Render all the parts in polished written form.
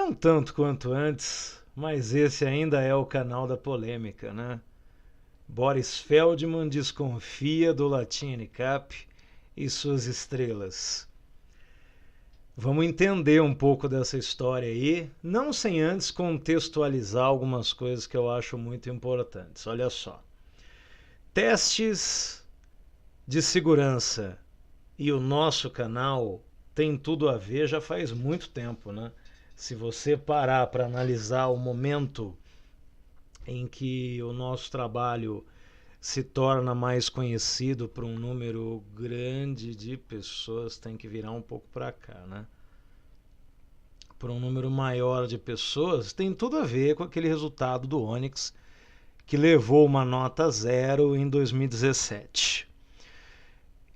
Não tanto quanto antes, mas esse ainda é o canal da polêmica, né? Boris Feldman desconfia do Latin NCAP e suas estrelas. Vamos entender um pouco dessa história aí, não sem antes contextualizar algumas coisas que eu acho muito importantes. Olha só. Testes de segurança e o nosso canal tem tudo a ver já faz muito tempo, né? Se você parar para analisar o momento em que o nosso trabalho se torna mais conhecido por um número grande de pessoas, tem que virar um pouco para cá, né? Por um número maior de pessoas, tem tudo a ver com aquele resultado do Onyx que levou uma nota 0 em 2017.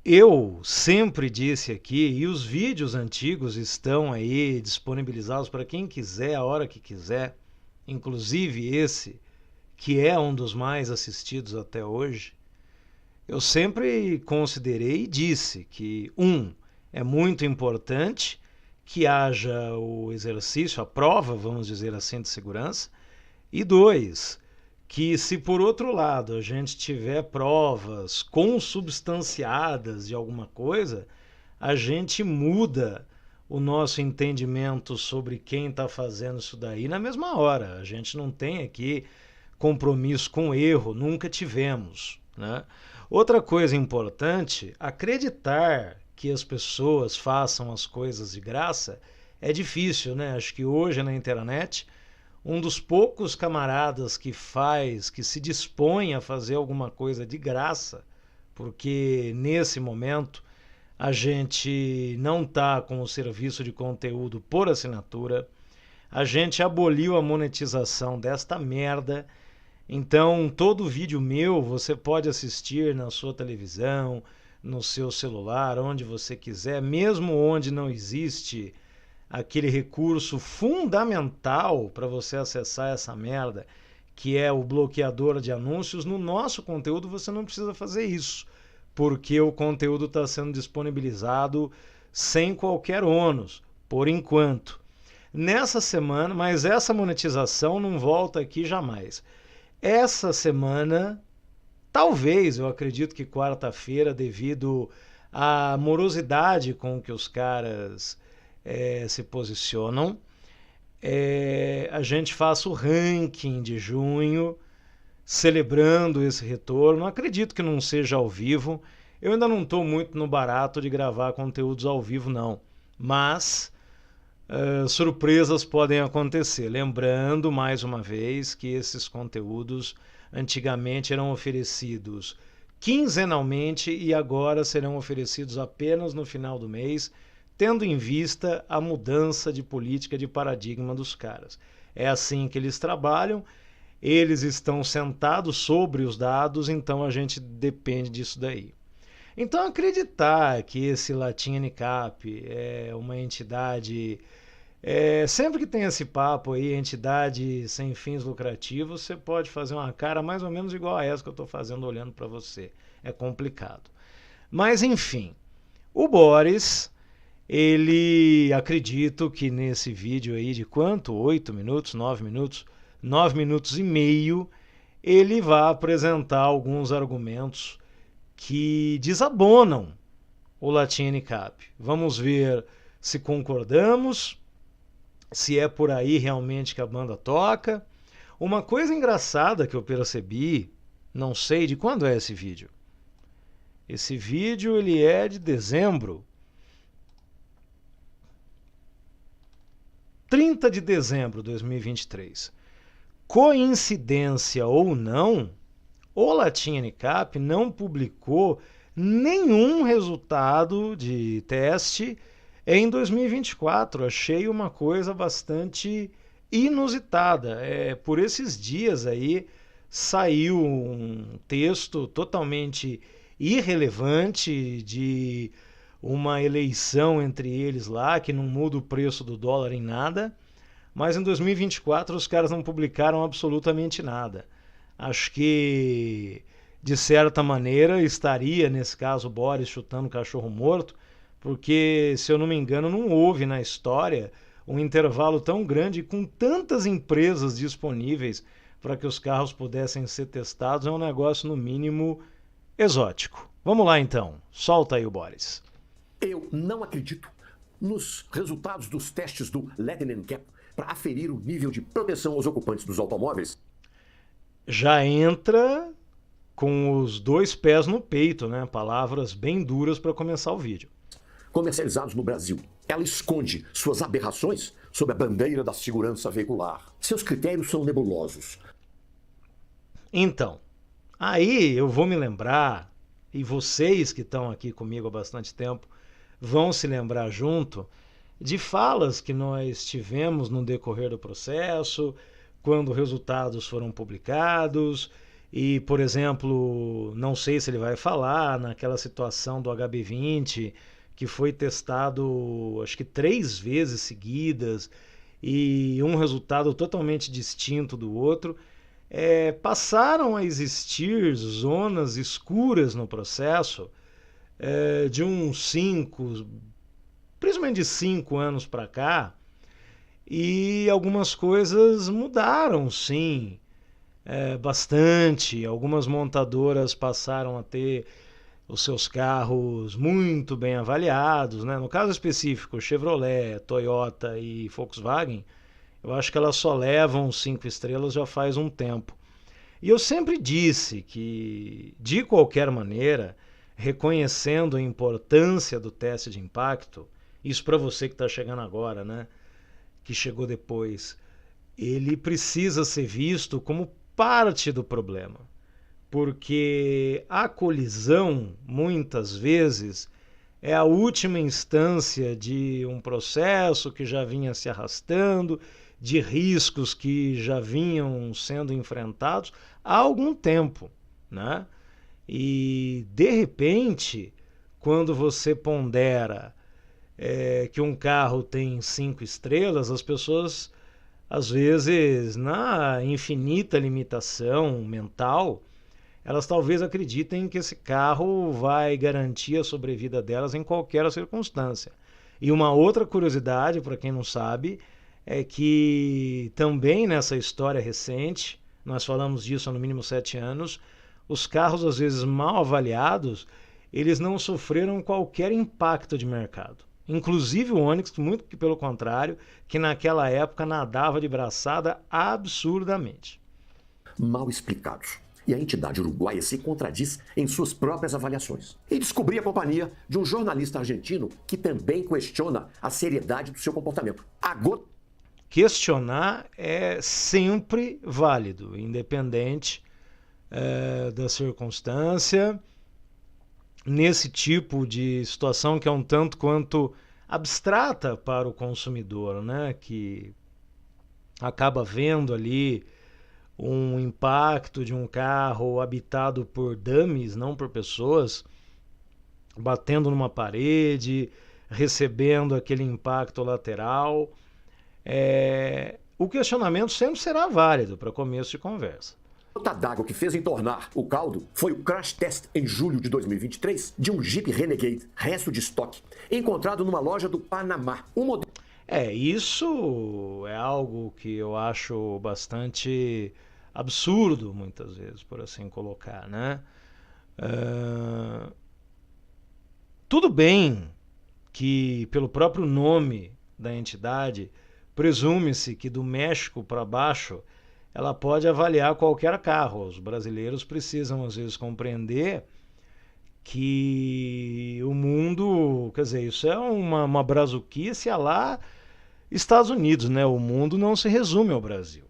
Eu sempre disse aqui, e os vídeos antigos estão aí disponibilizados para quem quiser, a hora que quiser, inclusive esse, que é um dos mais assistidos até hoje. Eu sempre considerei e disse que, é muito importante que haja o exercício, a prova, vamos dizer assim, de segurança, e 2, que se por outro lado a gente tiver provas consubstanciadas de alguma coisa, a gente muda o nosso entendimento sobre quem está fazendo isso daí na mesma hora. A gente não tem aqui compromisso com erro, nunca tivemos, né? Outra coisa importante, acreditar que as pessoas façam as coisas de graça é difícil, né? Acho que hoje na internet um dos poucos camaradas que se dispõe a fazer alguma coisa de graça, porque nesse momento a gente não está com o serviço de conteúdo por assinatura, a gente aboliu a monetização desta merda, então todo vídeo meu você pode assistir na sua televisão, no seu celular, onde você quiser, mesmo onde não existe aquele recurso fundamental para você acessar essa merda, que é o bloqueador de anúncios. No nosso conteúdo você não precisa fazer isso, porque o conteúdo está sendo disponibilizado sem qualquer ônus, por enquanto. Nessa semana, mas essa monetização não volta aqui jamais. Essa semana, talvez, eu acredito que quarta-feira, devido à morosidade com que os caras se posicionam, a gente faça o ranking de junho, celebrando esse retorno. Acredito que não seja ao vivo. Eu ainda não estou muito no barato de gravar conteúdos ao vivo, não. Mas surpresas podem acontecer. Lembrando, mais uma vez, que esses conteúdos antigamente eram oferecidos quinzenalmente e agora serão oferecidos apenas no final do mês, tendo em vista a mudança de política de paradigma dos caras. É assim que eles trabalham, eles estão sentados sobre os dados, então a gente depende disso daí. Então acreditar que esse Latin NCAP é uma entidade, sempre que tem esse papo aí, entidade sem fins lucrativos, você pode fazer uma cara mais ou menos igual a essa que eu estou fazendo olhando para você. É complicado. Mas enfim, o Boris, ele, acredito que nesse vídeo aí de quanto? 8 minutos, 9 minutos? 9 minutos e meio, ele vai apresentar alguns argumentos que desabonam o Latin NCAP. Vamos ver se concordamos, se é por aí realmente que a banda toca. Uma coisa engraçada que eu percebi, não sei de quando é esse vídeo. Esse vídeo ele é de dezembro. 30 de dezembro de 2023. Coincidência ou não, o Latin NCAP não publicou nenhum resultado de teste em 2024. Achei uma coisa bastante inusitada. Por esses dias aí saiu um texto totalmente irrelevante de uma eleição entre eles lá, que não muda o preço do dólar em nada, mas em 2024 os caras não publicaram absolutamente nada. Acho que, de certa maneira, estaria, nesse caso, o Boris chutando cachorro morto, porque, se eu não me engano, não houve na história um intervalo tão grande com tantas empresas disponíveis para que os carros pudessem ser testados é um negócio, no mínimo, exótico. Vamos lá, então. Solta aí o Boris. Eu não acredito nos resultados dos testes do Lightning Cap para aferir o nível de proteção aos ocupantes dos automóveis. Já entra com os dois pés no peito, né? Palavras bem duras para começar o vídeo. Comercializados no Brasil. Ela esconde suas aberrações sob a bandeira da segurança veicular. Seus critérios são nebulosos. Então, aí eu vou me lembrar, e vocês que estão aqui comigo há bastante tempo vão se lembrar junto, de falas que nós tivemos no decorrer do processo, quando resultados foram publicados, e, por exemplo, não sei se ele vai falar, naquela situação do HB20, que foi testado acho que 3 vezes seguidas, e um resultado totalmente distinto do outro, passaram a existir zonas escuras no processo de uns 5, principalmente de 5 anos para cá, e algumas coisas mudaram, sim, bastante. Algumas montadoras passaram a ter os seus carros muito bem avaliados, né? No caso específico, Chevrolet, Toyota e Volkswagen, eu acho que elas só levam 5 estrelas já faz um tempo. E eu sempre disse que, de qualquer maneira, reconhecendo a importância do teste de impacto, isso para você que está chegando agora, né? Que chegou depois, ele precisa ser visto como parte do problema. Porque a colisão, muitas vezes, é a última instância de um processo que já vinha se arrastando, de riscos que já vinham sendo enfrentados há algum tempo, né? E, de repente, quando você pondera que um carro tem 5 estrelas, as pessoas, às vezes, na infinita limitação mental, elas talvez acreditem que esse carro vai garantir a sobrevida delas em qualquer circunstância. E uma outra curiosidade, para quem não sabe, é que também nessa história recente, nós falamos disso há no mínimo 7 anos, os carros às vezes mal avaliados, eles não sofreram qualquer impacto de mercado. Inclusive o Onix, muito que pelo contrário, que naquela época nadava de braçada absurdamente. Mal explicados. E a entidade uruguaia se contradiz em suas próprias avaliações. E descobri a companhia de um jornalista argentino que também questiona a seriedade do seu comportamento. Questionar é sempre válido, independente da circunstância. Nesse tipo de situação que é um tanto quanto abstrata para o consumidor, né? Que acaba vendo ali um impacto de um carro habitado por dummies, não por pessoas, batendo numa parede, recebendo aquele impacto lateral. O questionamento sempre será válido para começo de conversa. A gota d'água que fez entornar o caldo foi o crash test em julho de 2023 de um Jeep Renegade, resto de estoque, encontrado numa loja do Panamá. Isso é algo que eu acho bastante absurdo, muitas vezes, por assim colocar, né? Tudo bem que, pelo próprio nome da entidade, presume-se que do México para baixo ela pode avaliar qualquer carro. Os brasileiros precisam, às vezes, compreender que o mundo, quer dizer, isso é uma brazuquice a lá Estados Unidos, né? O mundo não se resume ao Brasil.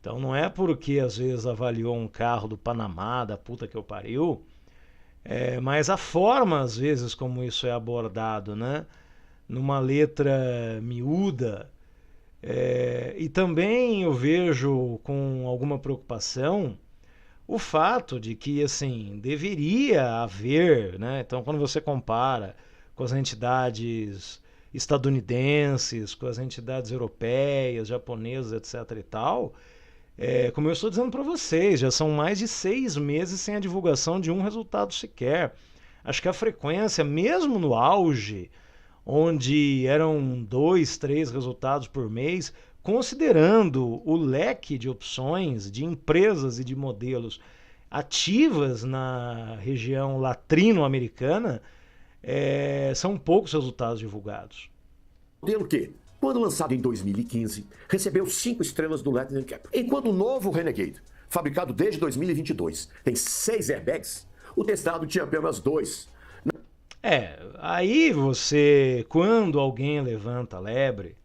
Então não é porque às vezes avaliou um carro do Panamá, da puta que eu pariu, mas a forma, às vezes, como isso é abordado, né? Numa letra miúda. E também eu vejo com alguma preocupação o fato de que, assim, deveria haver, né? Então, quando você compara com as entidades estadunidenses, com as entidades europeias, japonesas, etc. e tal, como eu estou dizendo para vocês, já são mais de 6 meses sem a divulgação de um resultado sequer. Acho que a frequência, mesmo no auge, onde eram 2, 3 resultados por mês, considerando o leque de opções de empresas e de modelos ativas na região latino-americana, são poucos resultados divulgados. Modelo que, quando lançado em 2015, recebeu 5 estrelas do Latin Cap. Enquanto o novo Renegade, fabricado desde 2022, tem 6 airbags, o testado tinha apenas 2. Aí você, quando alguém levanta a lebre,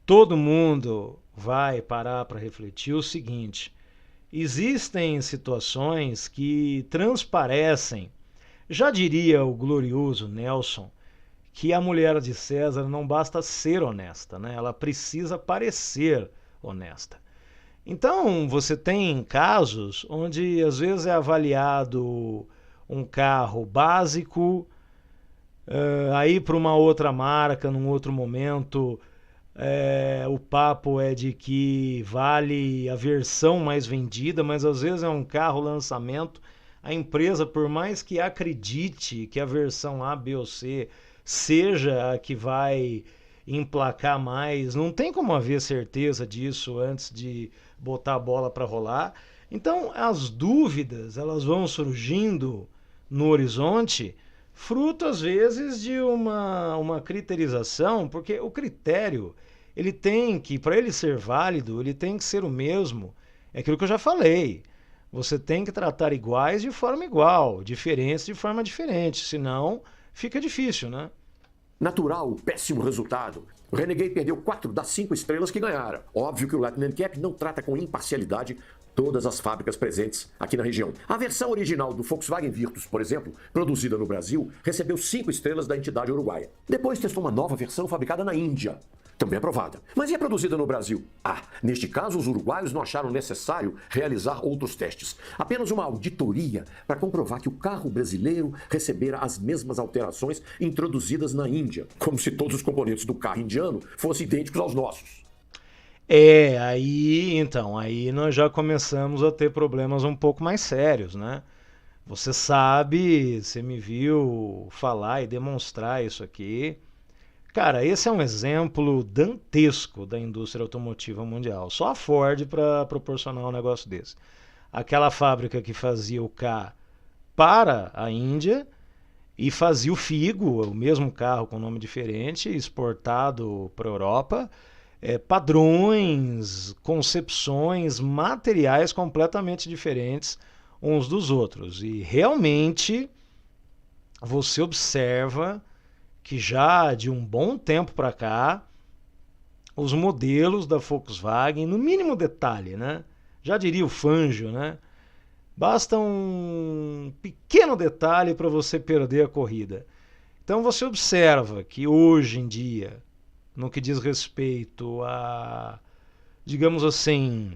todo mundo vai parar para refletir o seguinte: existem situações que transparecem, já diria o glorioso Nelson, que a mulher de César não basta ser honesta, né? Ela precisa parecer honesta. Então, você tem casos onde às vezes é avaliado um carro básico, aí para uma outra marca, num outro momento, o papo é de que vale a versão mais vendida, mas às vezes é um carro lançamento. A empresa, por mais que acredite que a versão A, B ou C seja a que vai emplacar mais, não tem como haver certeza disso antes de botar a bola para rolar. Então as dúvidas, elas vão surgindo no horizonte, fruto às vezes de uma criterização, porque o critério, ele tem que, para ele ser válido, ele tem que ser o mesmo. É aquilo que eu já falei. Você tem que tratar iguais de forma igual, diferentes de forma diferente, senão fica difícil, né? Natural, péssimo resultado. O Renegade perdeu 4 das 5 estrelas que ganharam. Óbvio que o Latin Cap não trata com imparcialidade todas as fábricas presentes aqui na região. A versão original do Volkswagen Virtus, por exemplo, produzida no Brasil, recebeu 5 estrelas da entidade uruguaia. Depois testou uma nova versão fabricada na Índia, também aprovada. Mas e a produzida no Brasil? Neste caso, os uruguaios não acharam necessário realizar outros testes. Apenas uma auditoria para comprovar que o carro brasileiro recebera as mesmas alterações introduzidas na Índia, como se todos os componentes do carro indiano fossem idênticos aos nossos. Aí nós já começamos a ter problemas um pouco mais sérios, né? Você sabe, você me viu falar e demonstrar isso aqui. Cara, esse é um exemplo dantesco da indústria automotiva mundial. Só a Ford para proporcionar um negócio desse. Aquela fábrica que fazia o K para a Índia e fazia o Figo, o mesmo carro com nome diferente, exportado para a Europa. Padrões, concepções, materiais completamente diferentes uns dos outros. E realmente você observa que já de um bom tempo para cá, os modelos da Volkswagen, no mínimo detalhe, né? Já diria o Fangio, né? Basta um pequeno detalhe para você perder a corrida. Então você observa que hoje em dia, no que diz respeito a, digamos assim,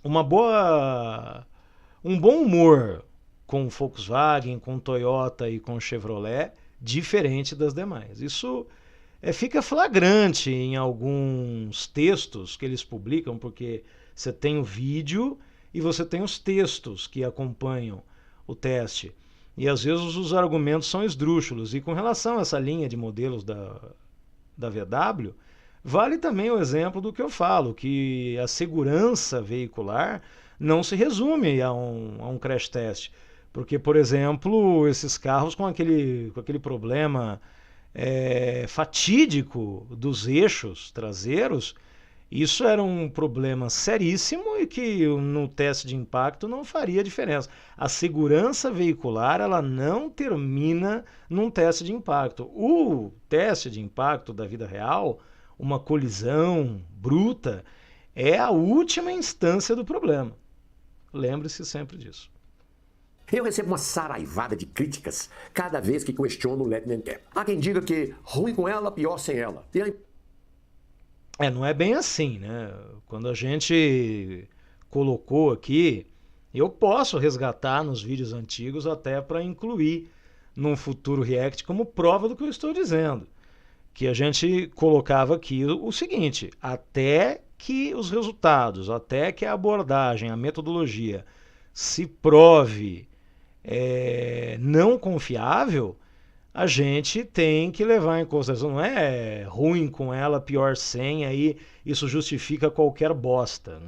um bom humor com Volkswagen, com Toyota e com Chevrolet, diferente das demais. Isso fica flagrante em alguns textos que eles publicam, porque você tem o vídeo e você tem os textos que acompanham o teste. E às vezes os argumentos são esdrúxulos. E com relação a essa linha de modelos da VW, vale também o exemplo do que eu falo, que a segurança veicular não se resume a um crash test. Porque, por exemplo, esses carros com aquele problema fatídico dos eixos traseiros, isso era um problema seríssimo e que no teste de impacto não faria diferença. A segurança veicular, ela não termina num teste de impacto. O teste de impacto da vida real, uma colisão bruta, é a última instância do problema. Lembre-se sempre disso. Eu recebo uma saraivada de críticas cada vez que questiono o Latin Cap. Há quem diga que ruim com ela, pior sem ela. Não é bem assim, né? Quando a gente colocou aqui, eu posso resgatar nos vídeos antigos até para incluir num futuro react como prova do que eu estou dizendo. Que a gente colocava aqui o seguinte: até que os resultados, até que a abordagem, a metodologia se prove não confiável, a gente tem que levar em consideração. Não é ruim com ela, pior sem, aí isso justifica qualquer bosta.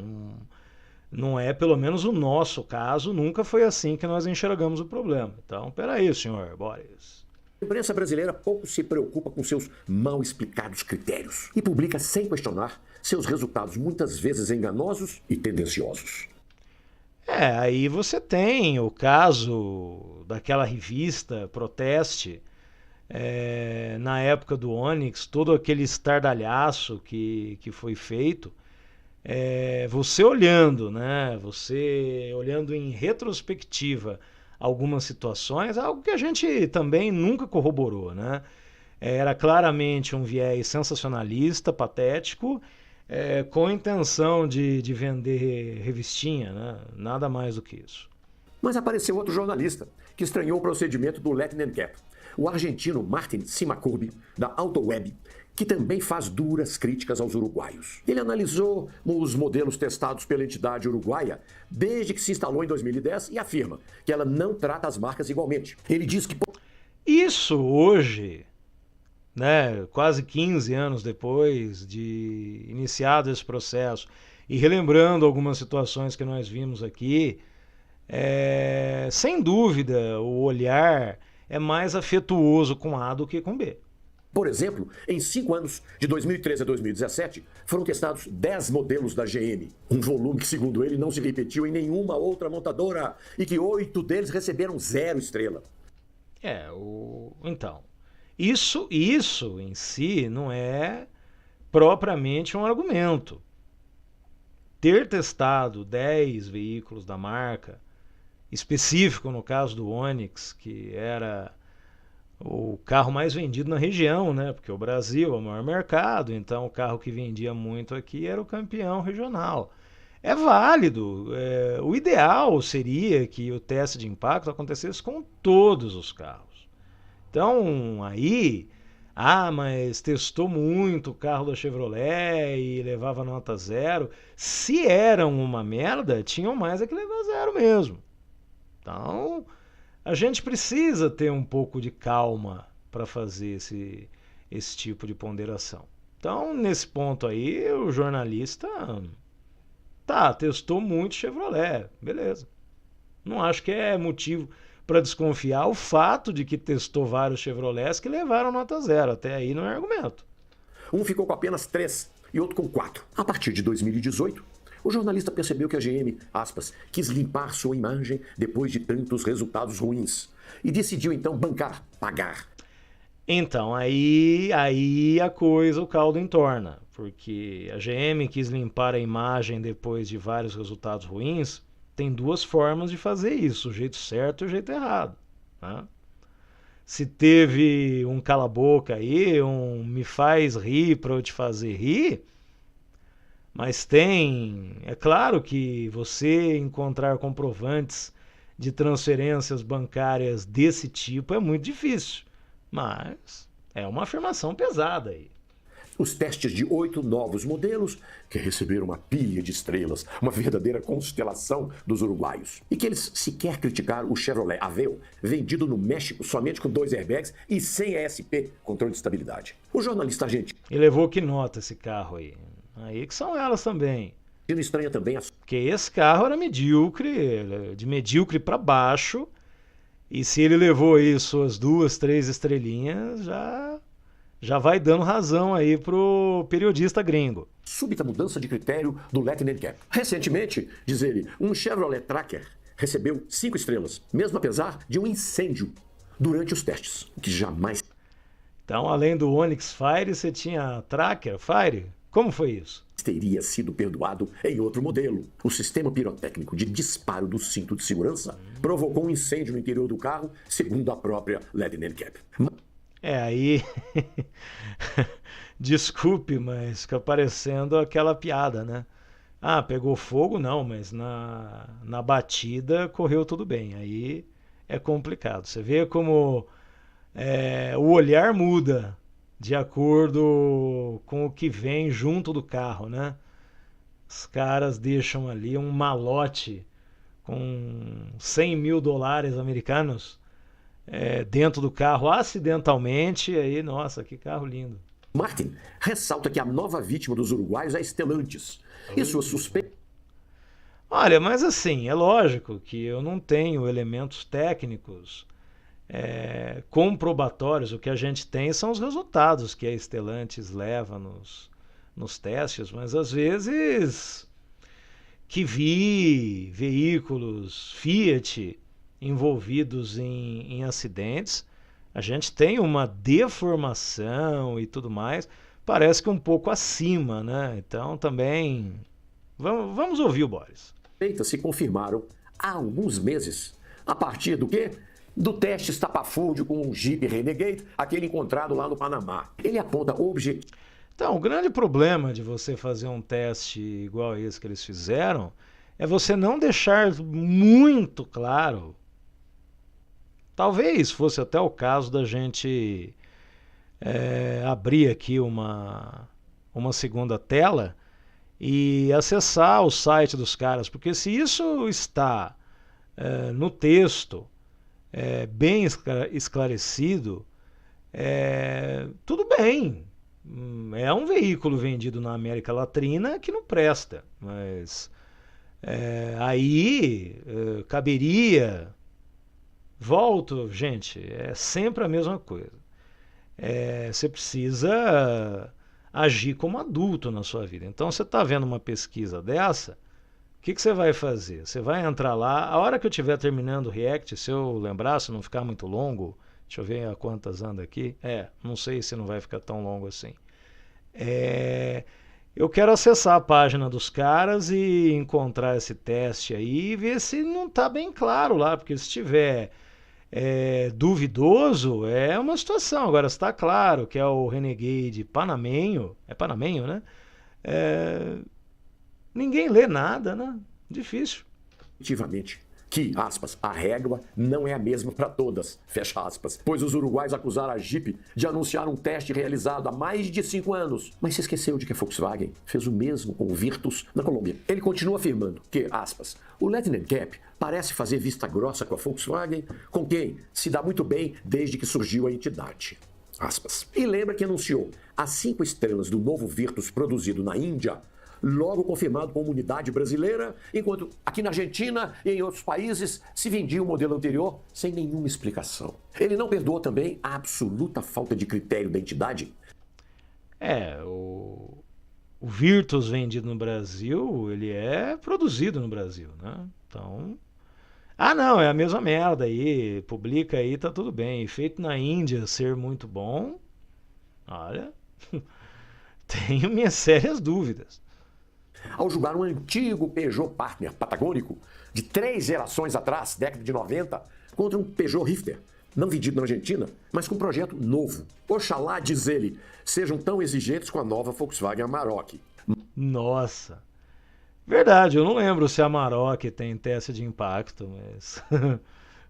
Não é, pelo menos o nosso caso, nunca foi assim que nós enxergamos o problema. Então, peraí, senhor Boris. A imprensa brasileira pouco se preocupa com seus mal explicados critérios e publica sem questionar seus resultados muitas vezes enganosos e tendenciosos. Aí você tem o caso daquela revista Proteste, na época do Onyx, todo aquele estardalhaço que foi feito. Você olhando, né? Você olhando em retrospectiva algumas situações, algo que a gente também nunca corroborou, né? Era claramente um viés sensacionalista, patético, com a intenção de vender revistinha, né? Nada mais do que isso. Mas apareceu outro jornalista que estranhou o procedimento do Lightning Cap, o argentino Martin Simacurbi, da AutoWeb, que também faz duras críticas aos uruguaios. Ele analisou os modelos testados pela entidade uruguaia desde que se instalou em 2010 e afirma que ela não trata as marcas igualmente. Ele diz que... Isso hoje, né, quase 15 anos depois de iniciado esse processo, e relembrando algumas situações que nós vimos aqui, sem dúvida o olhar é mais afetuoso com A do que com B. Por exemplo, em 5 anos, de 2013 a 2017, foram testados 10 modelos da GM. Um volume que, segundo ele, não se repetiu em nenhuma outra montadora e que 8 deles receberam 0 estrela. Então, isso em si não é propriamente um argumento. Ter testado 10 veículos da marca, específico no caso do Onyx, que era o carro mais vendido na região, né? Porque o Brasil é o maior mercado, então o carro que vendia muito aqui era o campeão regional. É válido. O ideal seria que o teste de impacto acontecesse com todos os carros. Então, aí, mas testou muito o carro da Chevrolet e levava nota 0. Se eram uma merda, tinham mais é que levar 0 mesmo. Então, a gente precisa ter um pouco de calma para fazer esse tipo de ponderação. Então, nesse ponto aí, o jornalista testou muito Chevrolet, beleza. Não acho que é motivo para desconfiar o fato de que testou vários Chevrolets que levaram nota 0. Até aí não é argumento. Um ficou com apenas 3 e outro com 4. A partir de 2018, o jornalista percebeu que a GM, aspas, quis limpar sua imagem depois de tantos resultados ruins e decidiu então pagar. Então, aí a coisa, o caldo entorna, porque a GM quis limpar a imagem depois de vários resultados ruins. Tem 2 formas de fazer isso, o jeito certo e o jeito errado, né? Se teve um cala-boca aí, um me faz rir para eu te fazer rir, mas é claro que você encontrar comprovantes de transferências bancárias desse tipo é muito difícil, mas é uma afirmação pesada aí. Os testes de 8 novos modelos que receberam uma pilha de estrelas, uma verdadeira constelação dos uruguaios. E que eles sequer criticaram o Chevrolet Aveo, vendido no México somente com 2 airbags e sem ESP, controle de estabilidade. O jornalista argentino... E levou que nota esse carro aí? Aí que são elas também. Estranha também porque esse carro era medíocre, de medíocre para baixo, e se ele levou aí suas 2, 3 estrelinhas, já vai dando razão aí pro periodista gringo. Súbita mudança de critério do Lightning Cap. Recentemente, diz ele, um Chevrolet Tracker recebeu 5 estrelas, mesmo apesar de um incêndio durante os testes, o que jamais... Então, além do Onix Fire, você tinha Tracker Fire? Como foi isso? Teria sido perdoado em outro modelo. O sistema pirotécnico de disparo do cinto de segurança provocou um incêndio no interior do carro, segundo a própria Lightning Cap. Aí... Desculpe, mas fica parecendo aquela piada, né? Pegou fogo? Não, mas na batida correu tudo bem. Aí é complicado. Você vê como o olhar muda de acordo com o que vem junto do carro, né? Os caras deixam ali um malote com $100 mil americanos dentro do carro acidentalmente, aí, nossa, que carro lindo. Martin ressalta que a nova vítima dos uruguaios é Stellantis e sua suspeita. Olha, mas assim, é lógico que eu não tenho elementos técnicos comprobatórios. O que a gente tem são os resultados que a Stellantis leva nos testes, mas às vezes que vi veículos Fiat envolvidos em acidentes, a gente tem uma deformação e tudo mais, parece que um pouco acima, né? Então também vamos ouvir o Boris. Se confirmaram há alguns meses. A partir do quê? Do teste estapafúrdio com o Jeep Renegade, aquele encontrado lá no Panamá. Ele aponta o objetivo. Então, o grande problema de você fazer um teste igual a esse que eles fizeram é você não deixar muito claro. Talvez fosse até o caso da gente abrir aqui uma segunda tela e acessar o site dos caras, porque se isso está no texto bem esclarecido, tudo bem. É um veículo vendido na América Latina que não presta, mas aí caberia. Volto, gente, é sempre a mesma coisa. Você precisa agir como adulto na sua vida. Então, você está vendo uma pesquisa dessa, o que você vai fazer? Você vai entrar lá, a hora que eu estiver terminando o React, se eu lembrar, se não ficar muito longo, deixa eu ver a quantas anda aqui. Não sei se não vai ficar tão longo assim. Eu quero acessar a página dos caras e encontrar esse teste aí e ver se não está bem claro lá, porque se estiver duvidoso, é uma situação. Agora, se está claro que é o Renegade panamenho, é panamenho, né? Ninguém lê nada, né? Difícil. Efetivamente, que, aspas, a régua não é a mesma para todas, fecha aspas, pois os uruguaios acusaram a Jeep de anunciar um teste realizado há mais de 5 anos. Mas se esqueceu de que a Volkswagen fez o mesmo com o Virtus na Colômbia. Ele continua afirmando que, aspas, o Lightning Cap parece fazer vista grossa com a Volkswagen, com quem se dá muito bem desde que surgiu a entidade. Aspas. E lembra que anunciou as 5 estrelas do novo Virtus produzido na Índia, logo confirmado como unidade brasileira, enquanto aqui na Argentina e em outros países se vendia o modelo anterior sem nenhuma explicação. Ele não perdoou também a absoluta falta de critério da entidade. O Virtus vendido no Brasil, ele é produzido no Brasil, né? Então, não, é a mesma merda aí, publica aí, tá tudo bem. Feito na Índia ser muito bom, olha, tenho minhas sérias dúvidas. Ao julgar um antigo Peugeot Partner patagônico de 3 gerações atrás, década de 90, contra um Peugeot Rifter, não vendido na Argentina, mas com um projeto novo. Oxalá, diz ele, sejam tão exigentes com a nova Volkswagen Amarok. Nossa, verdade, eu não lembro se a Amarok tem teste de impacto, mas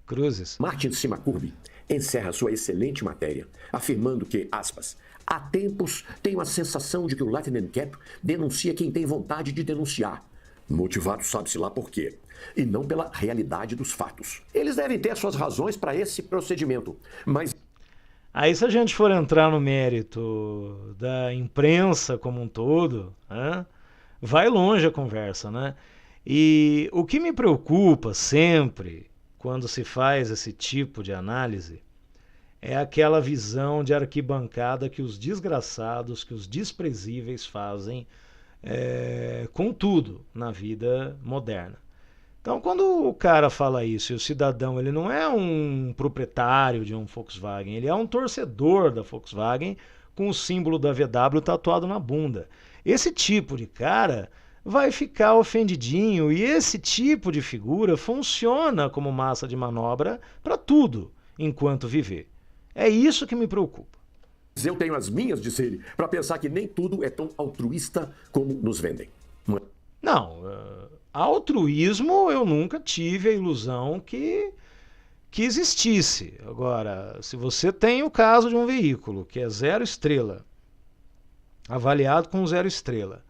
cruzes. Martin Simacurbi encerra sua excelente matéria, afirmando que, aspas, há tempos tenho a sensação de que o Lightning Cap denuncia quem tem vontade de denunciar, motivado sabe-se lá por quê, e não pela realidade dos fatos. Eles devem ter suas razões para esse procedimento, mas... Aí se a gente for entrar no mérito da imprensa como um todo, né, vai longe a conversa, né? E o que me preocupa sempre quando se faz esse tipo de análise é aquela visão de arquibancada que os desgraçados, que os desprezíveis fazem com tudo na vida moderna. Então, quando o cara fala isso e o cidadão ele não é um proprietário de um Volkswagen, ele é um torcedor da Volkswagen com o símbolo da VW tatuado na bunda. Esse tipo de cara vai ficar ofendidinho e esse tipo de figura funciona como massa de manobra para tudo enquanto viver. É isso que me preocupa. Eu tenho as minhas, diz ele, para pensar que nem tudo é tão altruísta como nos vendem. Não, altruísmo eu nunca tive a ilusão que existisse. Agora, se você tem o caso de um veículo que é 0 estrela, avaliado com 0 estrela,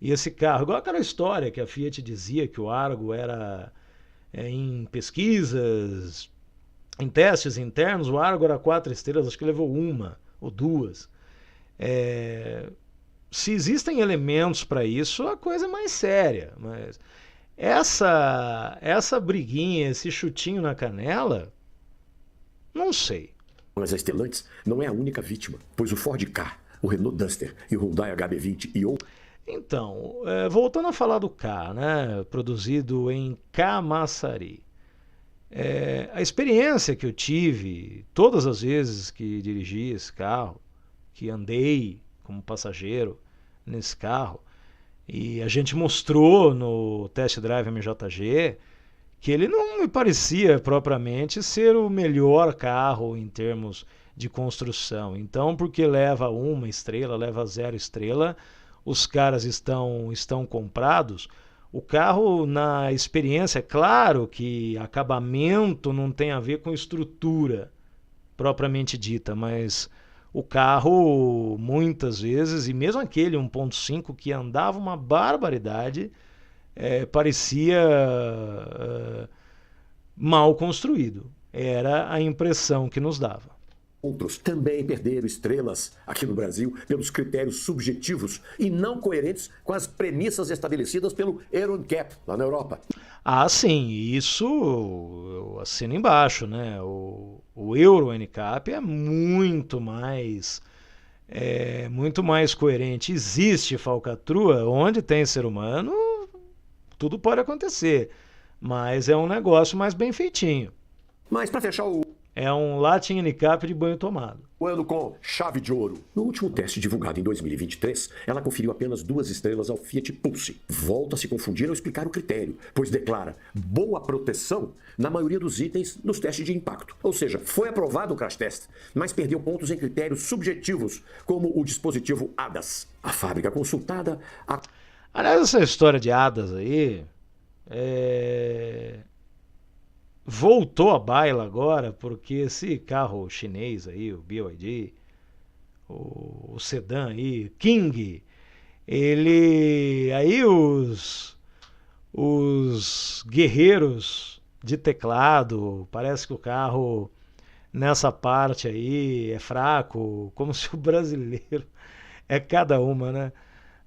e esse carro, igual aquela história que a Fiat dizia que o Argo era em pesquisas Em testes internos, o Argo era 4 estrelas, acho que levou uma ou duas. Se existem elementos para isso, a coisa é mais séria. Mas essa briguinha, esse chutinho na canela, não sei. Mas a Stellantis não é a única vítima, pois o Ford Ka, o Renault Duster e o Hyundai HB20 e outros. Então, voltando a falar do Ka, né, produzido em Camaçari. A experiência que eu tive, todas as vezes que dirigi esse carro, que andei como passageiro nesse carro, e a gente mostrou no Test Drive MJG que ele não me parecia propriamente ser o melhor carro em termos de construção. Então, porque leva 1 estrela, leva 0 estrela, os caras estão comprados. O carro, na experiência, é claro que acabamento não tem a ver com estrutura propriamente dita, mas o carro, muitas vezes, e mesmo aquele 1.5 que andava uma barbaridade, parecia mal construído. Era a impressão que nos dava. Outros também perderam estrelas aqui no Brasil pelos critérios subjetivos e não coerentes com as premissas estabelecidas pelo Euro NCAP, lá na Europa. Ah, sim, isso eu assino embaixo, né? O Euro NCAP é muito mais coerente. Existe falcatrua, onde tem ser humano, tudo pode acontecer, mas é um negócio mais bem feitinho. Mas para fechar é um Latin NCAP de banho tomado. O ano com chave de ouro. No último teste divulgado em 2023, ela conferiu apenas 2 estrelas ao Fiat Pulse. Volta a se confundir ao explicar o critério, pois declara boa proteção na maioria dos itens nos testes de impacto. Ou seja, foi aprovado o crash test, mas perdeu pontos em critérios subjetivos, como o dispositivo ADAS. A fábrica consultada... Aliás, essa história de ADAS aí... voltou à baila agora, porque esse carro chinês aí, o BYD, o sedã aí, King, ele... Aí os guerreiros de teclado, parece que o carro nessa parte aí é fraco, como se o brasileiro é cada uma, né?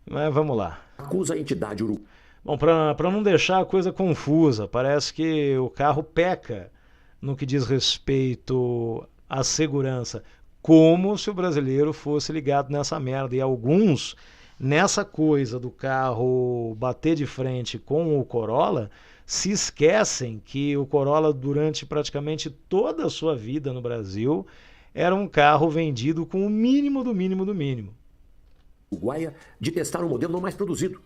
Mas vamos lá. Acusa a entidade uruguaia. Bom, para não deixar a coisa confusa, parece que o carro peca no que diz respeito à segurança, como se o brasileiro fosse ligado nessa merda. E alguns, nessa coisa do carro bater de frente com o Corolla, se esquecem que o Corolla, durante praticamente toda a sua vida no Brasil, era um carro vendido com o mínimo do mínimo do mínimo. Uruguaia de testar um modelo não mais produzido.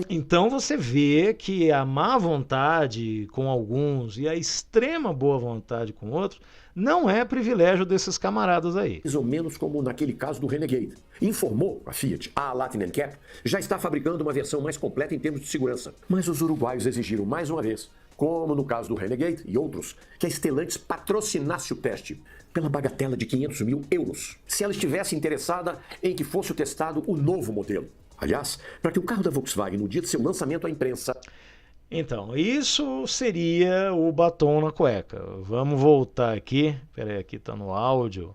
Então você vê que a má vontade com alguns e a extrema boa vontade com outros não é privilégio desses camaradas aí. Mais ou menos como naquele caso do Renegade. Informou a Fiat, a Latin NCAP já está fabricando uma versão mais completa em termos de segurança. Mas os uruguaios exigiram mais uma vez, como no caso do Renegade e outros, que a Stellantis patrocinasse o teste pela bagatela de 500 mil euros, se ela estivesse interessada em que fosse testado o novo modelo. Aliás, para que o carro da Volkswagen, no dia de seu lançamento à imprensa... Então, isso seria o batom na cueca. Vamos voltar aqui. Peraí, aqui está no áudio.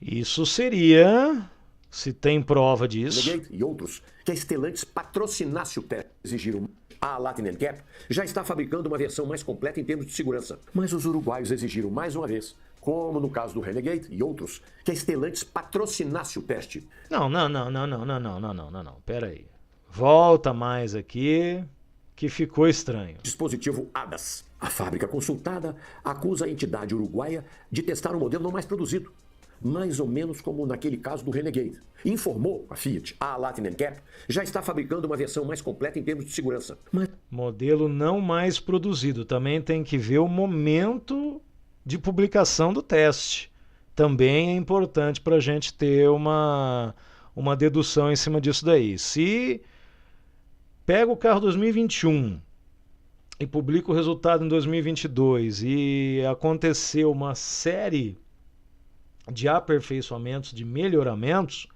Isso seria, se tem prova disso... E outros, que a Stellantis patrocinasse o teste. Exigiram. A Latin NCAP já está fabricando uma versão mais completa em termos de segurança. Mas os uruguaios exigiram mais uma vez, como no caso do Renegade e outros, que a Stellantis patrocinasse o teste. Não. Pera aí. Volta mais aqui, que ficou estranho. Dispositivo ADAS. A fábrica consultada acusa a entidade uruguaia de testar um modelo não mais produzido. Mais ou menos como naquele caso do Renegade. Informou a Fiat, a Latin NCAP já está fabricando uma versão mais completa em termos de segurança. Modelo não mais produzido. Também tem que ver o momento de publicação do teste. Também é importante para a gente ter uma dedução em cima disso daí. Se pega o carro 2021 e publica o resultado em 2022 e aconteceu uma série de aperfeiçoamentos, de melhoramentos,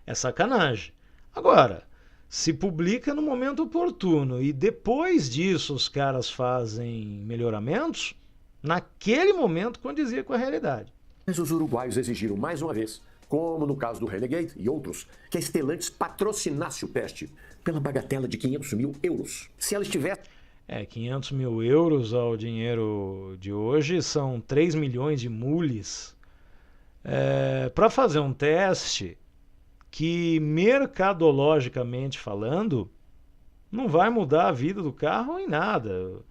é sacanagem. Agora, se publica no momento oportuno e depois disso os caras fazem melhoramentos, Naquele momento condizia com a realidade. Mas os uruguaios exigiram mais uma vez, como no caso do Renegade e outros, que a Stellantis patrocinasse o teste pela bagatela de 500 mil euros. Se ela estivesse... 500 mil euros ao dinheiro de hoje são 3 milhões de mules para fazer um teste que, mercadologicamente falando, não vai mudar a vida do carro em nada.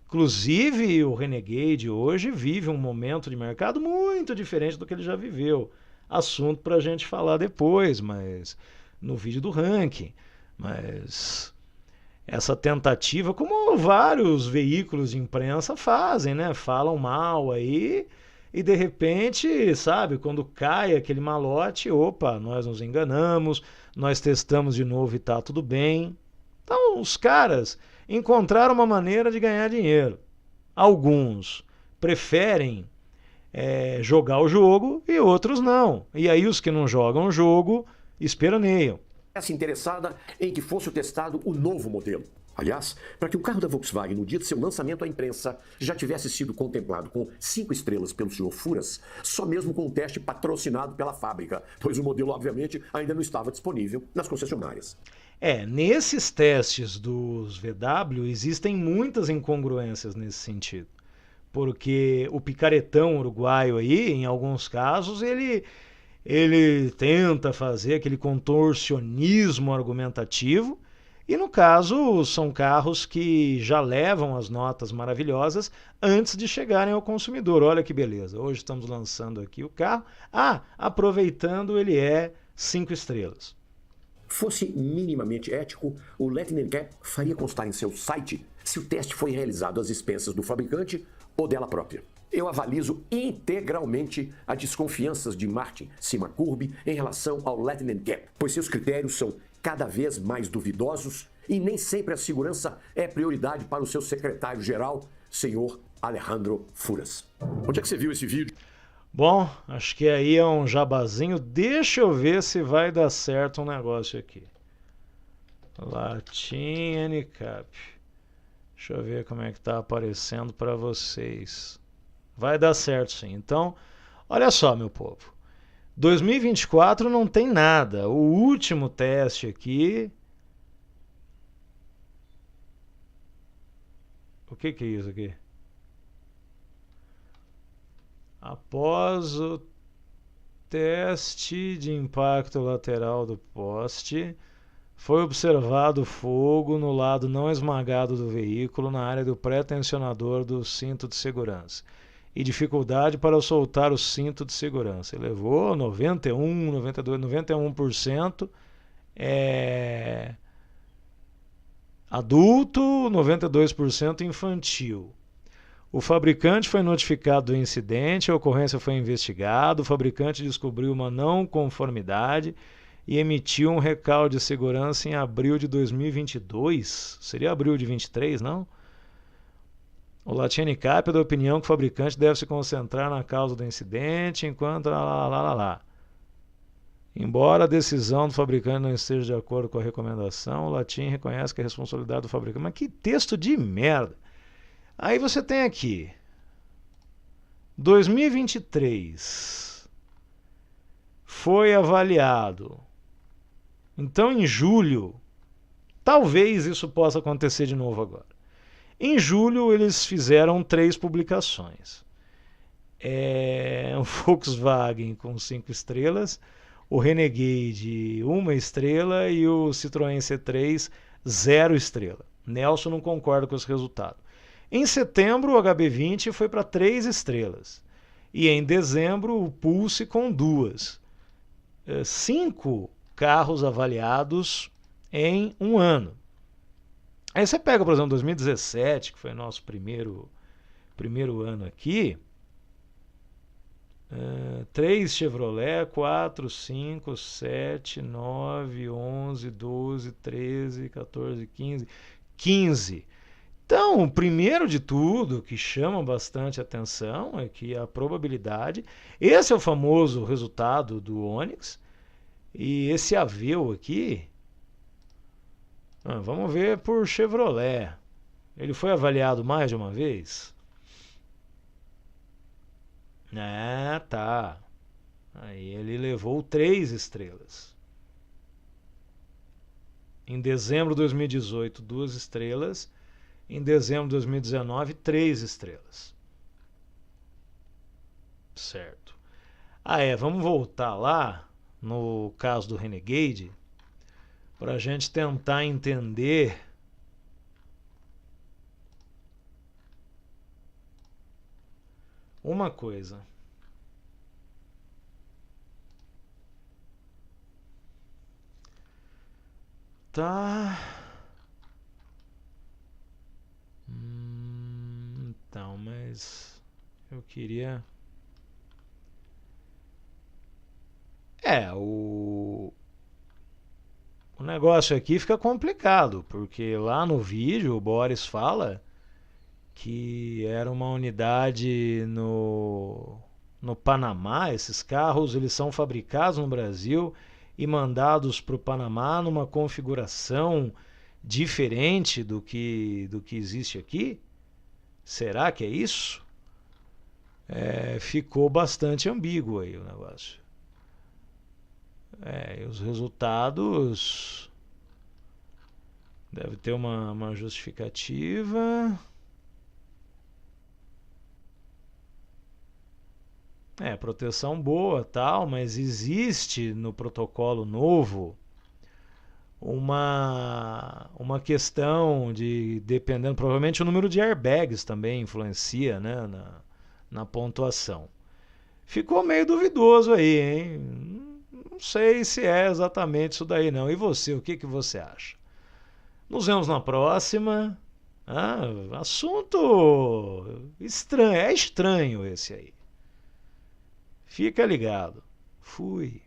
Inclusive, o Renegade hoje vive um momento de mercado muito diferente do que ele já viveu. Assunto para a gente falar depois, mas no vídeo do ranking. Mas essa tentativa, como vários veículos de imprensa fazem, né? Falam mal aí e de repente, sabe, quando cai aquele malote, opa, nós nos enganamos, nós testamos de novo e tá tudo bem. Então, os caras encontraram uma maneira de ganhar dinheiro. Alguns preferem jogar o jogo e outros não. E aí os que não jogam o jogo esperaneiam. Interessada em que fosse testado o novo modelo. Aliás, para que o carro da Volkswagen, no dia de seu lançamento à imprensa, já tivesse sido contemplado com 5 estrelas pelo Sr. Furras, só mesmo com um teste patrocinado pela fábrica, pois o modelo, obviamente, ainda não estava disponível nas concessionárias. Nesses testes dos VW existem muitas incongruências nesse sentido. Porque o picaretão uruguaio aí, em alguns casos, ele tenta fazer aquele contorcionismo argumentativo e, no caso, são carros que já levam as notas maravilhosas antes de chegarem ao consumidor. Olha que beleza, hoje estamos lançando aqui o carro. Aproveitando, ele é 5 estrelas. Fosse minimamente ético, o Lightning Cap faria constar em seu site se o teste foi realizado às expensas do fabricante ou dela própria. Eu avalizo integralmente as desconfianças de Martin Simakurbi em relação ao Lightning Cap, pois seus critérios são cada vez mais duvidosos e nem sempre a segurança é prioridade para o seu secretário-geral, senhor Alejandro Furras. Onde é que você viu esse vídeo? Bom, acho que aí é um jabazinho. Deixa eu ver se vai dar certo um negócio aqui. Latin NCAP. Deixa eu ver como é que tá aparecendo para vocês. Vai dar certo sim. Então, olha só, meu povo. 2024 não tem nada. O último teste aqui... O que é isso aqui? Após o teste de impacto lateral do poste, foi observado fogo no lado não esmagado do veículo na área do pré-tensionador do cinto de segurança e dificuldade para soltar o cinto de segurança. Ele levou 91, 92, 91% adulto, 92% infantil. O fabricante foi notificado do incidente, a ocorrência foi investigada, o fabricante descobriu uma não conformidade e emitiu um recall de segurança em abril de 2022. Seria abril de 23, não? O Latin NCAP é da opinião que o fabricante deve se concentrar na causa do incidente, enquanto... Embora a decisão do fabricante não esteja de acordo com a recomendação, o Latin reconhece que a responsabilidade do fabricante... Mas que texto de merda! Aí você tem aqui 2023 foi avaliado. Então em julho, talvez isso possa acontecer de novo agora. Em julho eles fizeram 3 publicações. O Volkswagen com 5 estrelas, o Renegade 1 estrela e o Citroën C3 0 estrela. Nelson não concorda com esse resultado. Em setembro, o HB20 foi para 3 estrelas. E em dezembro, o Pulse com 2. 5 carros avaliados em um ano. Aí você pega, por exemplo, 2017, que foi nosso primeiro ano aqui. 3 Chevrolet, 4, 5, 7, 9, 11, 12, 13, 14, 15. Então, o primeiro de tudo que chama bastante atenção é que a probabilidade... Esse é o famoso resultado do Onix. E esse Aveo aqui... vamos ver por Chevrolet. Ele foi avaliado mais de uma vez? É, tá. Aí ele levou 3 estrelas. Em dezembro de 2018, 2 estrelas. Em dezembro de 2019, 3 estrelas. Certo. Vamos voltar lá no caso do Renegade para a gente tentar entender uma coisa. Tá. Então, mas eu queria. O negócio aqui fica complicado, porque lá no vídeo o Boris fala que era uma unidade no Panamá. Esses carros eles são fabricados no Brasil e mandados para o Panamá numa configuração diferente do que existe aqui? Será que é isso? Ficou bastante ambíguo aí o negócio. E os resultados deve ter uma justificativa. Proteção boa, tal, mas existe no protocolo novo uma questão de, dependendo, provavelmente o número de airbags também influencia, né, na pontuação. Ficou meio duvidoso aí, hein? Não sei se é exatamente isso daí não. E você, o que você acha? Nos vemos na próxima. Assunto estranho, é estranho esse aí. Fica ligado. Fui.